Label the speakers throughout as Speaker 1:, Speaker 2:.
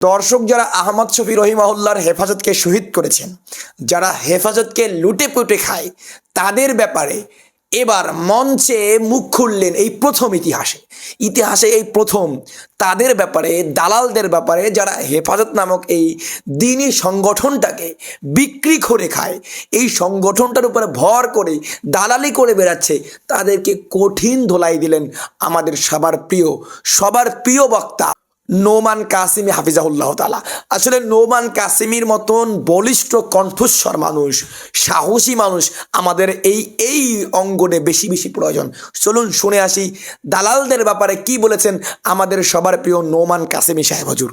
Speaker 1: দর্শক, যারা আহমদ শফি রহিমাহুল্লাহর হেফাজতকে শহীদ করেছেন, যারা হেফাজতকে লুটে পুটে খায়, তাদের ব্যাপারে এবার মঞ্চে মুখ খুললেন এই প্রথম ইতিহাসে এই প্রথম তাদের ব্যাপারে, দালালদের ব্যাপারে, যারা হেফাজত নামক এই দ্বীনি সংগঠনটাকে বিক্রি করে খায়, এই সংগঠনটার উপরে ভর করে দালালি করে বেড়াচ্ছে, তাদেরকে কঠিন ধোলাই দিলেন আমাদের সবার প্রিয় বক্তা নোমান কাসেমি হাফিজাহুল্লাহ তাআলা। আসলে নোমান কাসেমির মতন বলিষ্ঠ কণ্ঠস্বর মানুষ, সাহসী মানুষ আমাদের এই অঙ্গনে বেশি প্রয়োজন। চলুন শুনে আসি দালালদের ব্যাপারে কি বলেছেন আমাদের সবার প্রিয় নোমান কাসেমি সাহেব হুজুর।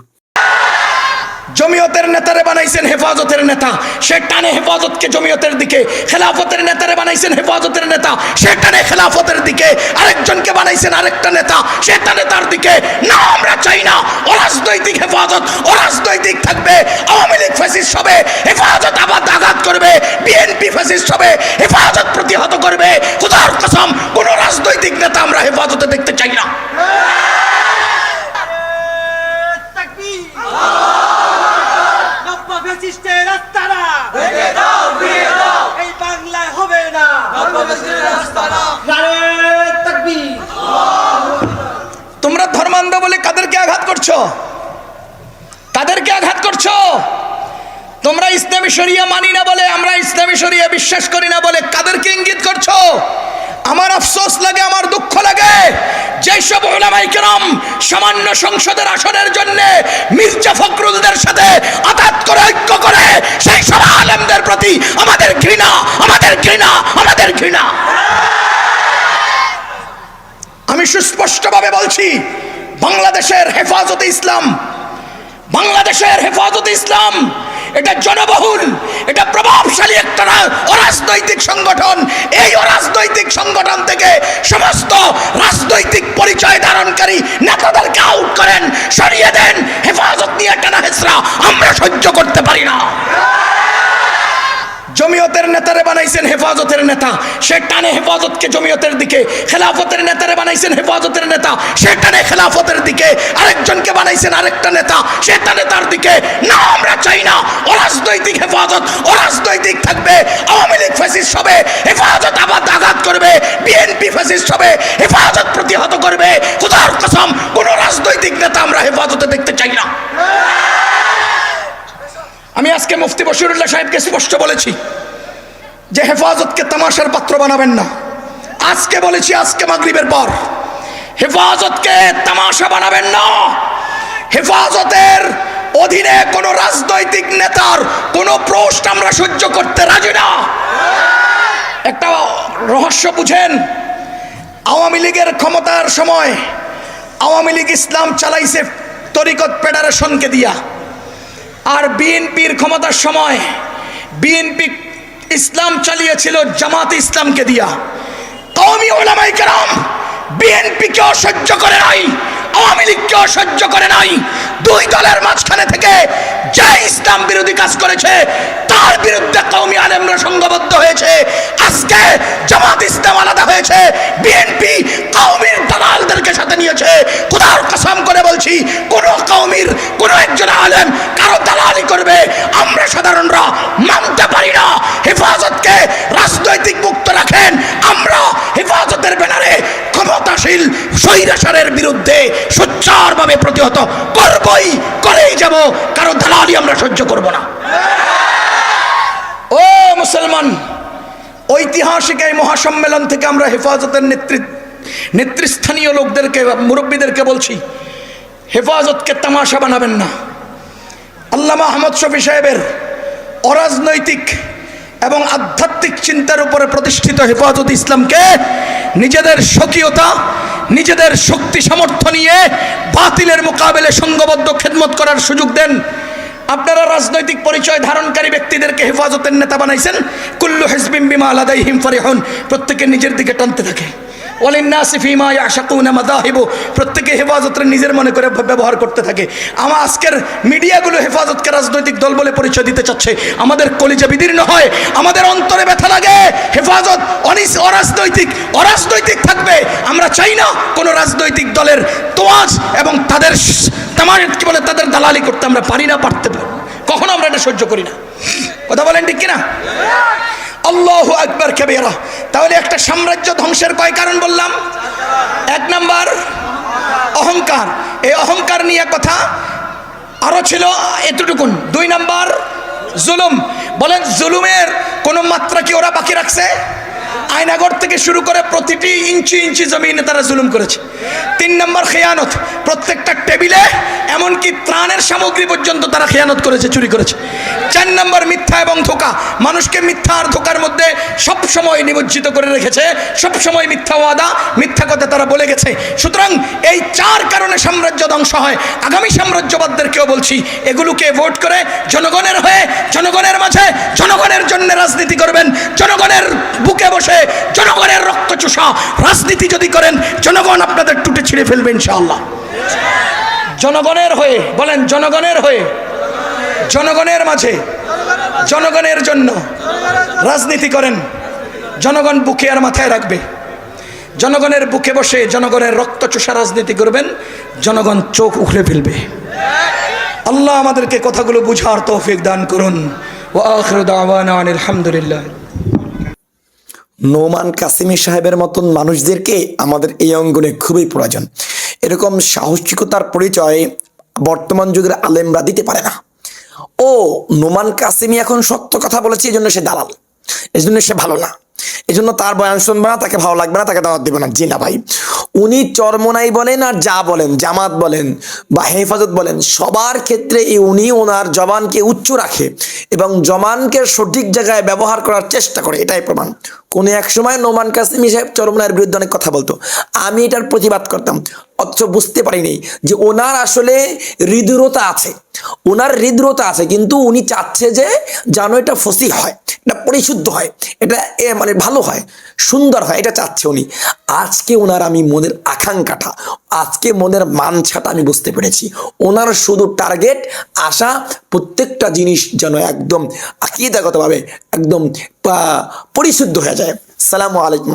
Speaker 2: জমিয়তের নেতারে বানাইছেন হেফাজতের নেতা, সে টানে হেফাজতকে জমিয়তের দিকে। খেলাফতের নেতারে বানাইছেন হেফাজতের নেতা, সে টানে খেলাফতের দিকে। আরেকজনকে বানাইছেন আরেকটা নেতা, সে টানে তার দিকে। না, আমরা চাই না অরাজনৈতিক হেফাজত। অরাজনৈতিক থাকবে, আওয়ামী লীগ ফ্যাসিস্ট হবে, হেফাজত আঘাত করবে। বিএনপি ফ্যাসিস্ট হবে, হেফাজত প্রতিহত করবে। খোদার কসম, কোন রাজনৈতিক নেতা আমরা হেফাজতে দেখতে চাই না। তোমরা ধর্মান্ধ বলে কাদেরকে আঘাত করছো? তোমরা ইসলামী শরিয়া মানি না বলে, আমরা ইসলামী শরিয়া বিশ্বাস করি না বলে কাদেরকে ইঙ্গিত করছো? আমার আফসোস লাগে, আমার দুঃখ লাগে, যেসব উলামায়ে কেরাম সামান্য সংসদের আসনের জন্য মির্জা ফখরুলদের সাথে আতাত করে ঐক্য করে, সেই সব আলেমদের প্রতি আমাদের ঘৃণা। আমি সুস্পষ্টভাবে বলছি, বাংলাদেশের হেফাজতে ইসলাম এটা জনবহুল, এটা প্রভাবশালী একটা অরাজনৈতিক সংগঠন। এই অরাজনৈতিক সংগঠন থেকে সমস্ত রাজনৈতিক পরিচয় ধারণকারী নেতাদেরকে আউট করেন, সরিয়ে দেন। হেফাজত নিয়ে টানা হেচড়া আমরা সহ্য করতে পারি না। জমিয়তের নেতারে বানাইছেন হেফাজতের নেতা, সে টানে হেফাজতকে জমিয়তের দিকে। খেলাফতের নেতারে বানাইছেন হেফাজতের নেতা, সে টানে খেলাফতের দিকে। আরেকজনকে বানাইছেন আরেকটা নেতা, সে টানে তার দিকে। না, আমরা চাই না অরাজনৈতিক হেফাজত। অরাজনৈতিক থাকবে, আওয়ামী লীগ ফ্যাসিস্ট হবে, হেফাজত আঘাত করবে। বিএনপি ফ্যাসিস্ট হবে, হেফাজত প্রতিহত করবে। খোদার কসম, কোন রাজনৈতিক নেতা আমরা হেফাজতে দেখতে চাই না। আমি আজকে মুফতি বশিরুল্লাহ সাহেবকে স্পষ্ট বলেছি যে হেফাজতকে তামাশার পাত্র বানাবেন না। আজকে বলেছি, আজকে মাগরিবের পর, হেফাজতকে তামাশা বানাবেন না। হেফাজতের অধীনে কোন রাজনৈতিক নেতার কোন প্রশ্ন আমরা সহ্য করতে রাজি না। একটা রহস্য বুঝেন, আওয়ামী লীগের ক্ষমতার সময় আওয়ামী লীগ ইসলাম চালাইছে তরিকত ফেডারেশনকে দিয়া, আর বিএনপির ক্ষমতার সময় বিএনপি ইসলাম চালিয়েছিল জামাত ইসলামকে দিয়া। কওমি উলামায়ে কেরাম বিএনপিকেও সহ্য করে নাই, আওয়ামী লীগকেও সহ্য করে নাই। দুই দলের মাঝখানে থেকে যে ইসলাম বিরোধী কাজ করেছে তার বিরুদ্ধে কওমি আলেমরা সংঘবদ্ধ হয়েছে। আজকে জামাত ইসলাম আলাদা হয়েছে, বিএনপি কওমির দালালদেরকে সাথে নিয়েছে। খোদার কসম করে বলছি, কোন কওমির কোন একজন আলেম কারো দালালি করবে আমরা সাধারণরা মানতে পারি না। হেফাজতকে রাজনৈতিক মুক্ত রাখেন। আমরা হেফাজতের ব্যানারে ক্ষমতাশীল স্বৈরাচারের বিরুদ্ধে সোচ্চারভাবে প্রতিহত করেই যাব। কারো দালালি আমরা সহ্য করব না। ও মুসলমান, ঐতিহাসিক এই মহাসম্মেলন থেকে আমরা হেফাজতের নেতৃস্থানীয় লোকদেরকে, মুরব্বীদেরকে বলছি, হেফাজতকে তামাশা বানাবেন না। আল্লামা আহমদ শফি সাহেবের অরাজনৈতিক এবং আধ্যাত্মিক চিন্তার উপরে প্রতিষ্ঠিত হেফাজত ইসলামকে নিজেদের স্বকীয়তা, নিজেদের শক্তি সামর্থ্য নিয়ে বাতিলের মোকাবেলে সংঘবদ্ধ খেদমত করার সুযোগ দেন। আপনারা রাজনৈতিক পরিচয় ধারণকারী ব্যক্তিদেরকে হেফাজতের নেতা বানাইছেন। কুল্লু হিজবিন বিমা লাদাইহিম ফারিহুন, প্রত্যেকে নিজের দিকে টানতে থাকে। ওয়ালিন্নাসি ফীমা ইয়াশাকুনা মাযাহিবু, প্রত্যেকে হেফাজতকে নিজের মনে করে ব্যবহার করতে থাকে। আমার আজকের মিডিয়াগুলো হেফাজতকে রাজনৈতিক দল বলে পরিচয় দিতে চাচ্ছে। আমাদের কলিজা বিদীর্ণ হয়, আমাদের অন্তরে ব্যথা লাগে। হেফাজত অরাজনৈতিক থাকবে। আমরা চাই না কোনো রাজনৈতিক দলের তোয়াজ এবং তাদের কি বলে তাদের দালালি করতে আমরা পারি না, পারতে পারি কখনো আমরা এটা সহ্য করি না। কথা বলেন ঠিক কিনা? আল্লাহু আকবার কাবীরা। তাহলে একটা সাম্রাজ্য ধ্বংসের কয় কারণ বললাম? 1 নাম্বার অহংকার। এই অহংকার নিয়ে কথা আরো ছিল এতটুকুন। 2 নাম্বার জুলুম। বলেন জুলুমের কোনো মাত্রা কি ওরা বাকি রাখছে? আয়নাগর থেকে শুরু করে প্রতিটি ইঞ্চি জমিনে তারা জুলুম করেছে। 3 নাম্বার খেয়ানত। প্রত্যেকটা টেবিলে এমনকি ত্রাণের সামগ্রী পর্যন্ত তারা খেয়ানত করেছে, চুরি করেছে। 4 নাম্বার মিথ্যা এবং ধোঁকা। মানুষকে মিথ্যা আর ধোঁকার মধ্যে সব সময় নিমজ্জিত করে রেখেছে। সব সময় মিথ্যা ওয়াদা, মিথ্যা কথা তারা বলে গেছে। সুতরাং এই 4 কারণে সাম্রাজ্য ধ্বংস হয়। আগামী সাম্রাজ্যবাদদেরকেও বলছি, এগুলোকে ভোট করে জনগণের হয়ে, জনগণের মাঝে, জনগণের জন্য রাজনীতি করবেন। জনগণের বুকে বসে জনগণের রক্ত চুষা রাজনীতি যদি করেন, জনগণ আপনাদের টুটে ছিঁড়ে ফেলবে ইনশাআল্লাহ। জনগণের হয়ে, বলেন জনগণের হয়ে, জনগণের মাঝে, জনগণের জন্য রাজনীতি করেন। জনগণ বুকে আর মাথায় রাখবে। জনগণের বুকে বসে জনগণের রক্ত চুষা রাজনীতি করবেন, জনগণ চোখ উখড়ে ফেলবে। আল্লাহ আমাদেরকে কথাগুলো বুঝার তৌফিক দান করুন। ওয়া আখিরু দাওয়ানা আনিল হামদুলিল্লাহ।
Speaker 1: নোমান কাসেমি সাহেবের মতন মানুষদেরকে আমাদের এই অঙ্গনে খুবই প্রয়োজন। এরকম সাহসিকতার পরিচয় বর্তমান যুগের আলেমরা দিতে পারে না। ও নোমান কাসেমি এখন সত্য কথা বলেছে, এই জন্য সে দালাল, এই জন্য সে ভালো না, এই জন্য তার বয়ান শুনবে না, তাকে ভালো লাগবে না, তাকে দাওয়াত দেবে না। জি না ভাই, উনি চরমোনাই বলেন আর যা বলেন, জামাত বলেন বা হেফাজত বলেন, সবার ক্ষেত্রে উনি ওনার জবানকে উচ্চ রাখে এবং জবানকে সঠিক জায়গায় ব্যবহার করার চেষ্টা করে। এটাই প্রমাণ। কোনো এক সময় নোমান কাসেমি সাহেব চরমোনাইয়ের বিরুদ্ধে অনেক কথা বলতো, আমি এটার প্রতিবাদ করতাম, অথচ বুঝতে পারিনি যে ওনার আসলে হৃদয়তা আছে, ওনার হৃদয়তা আছে, কিন্তু উনি চাচ্ছে যে যেন এটা ফসিহ হয়, এটা পরিশুদ্ধ হয়, এটা মানে ভালো হয়, সুন্দর হয়, এটা চাচ্ছে উনি। আজকে ওনার আমি মনের আকাঙ্ক্ষাটা, আজকে মনের মানছাটা আমি বুঝতে পেরেছি। ওনার শুধু টার্গেট, আশা প্রত্যেকটা জিনিস যেন একদম আকীদাগতভাবে একদম পরিশুদ্ধ হয়ে যায়। সালামু আলাইকুম।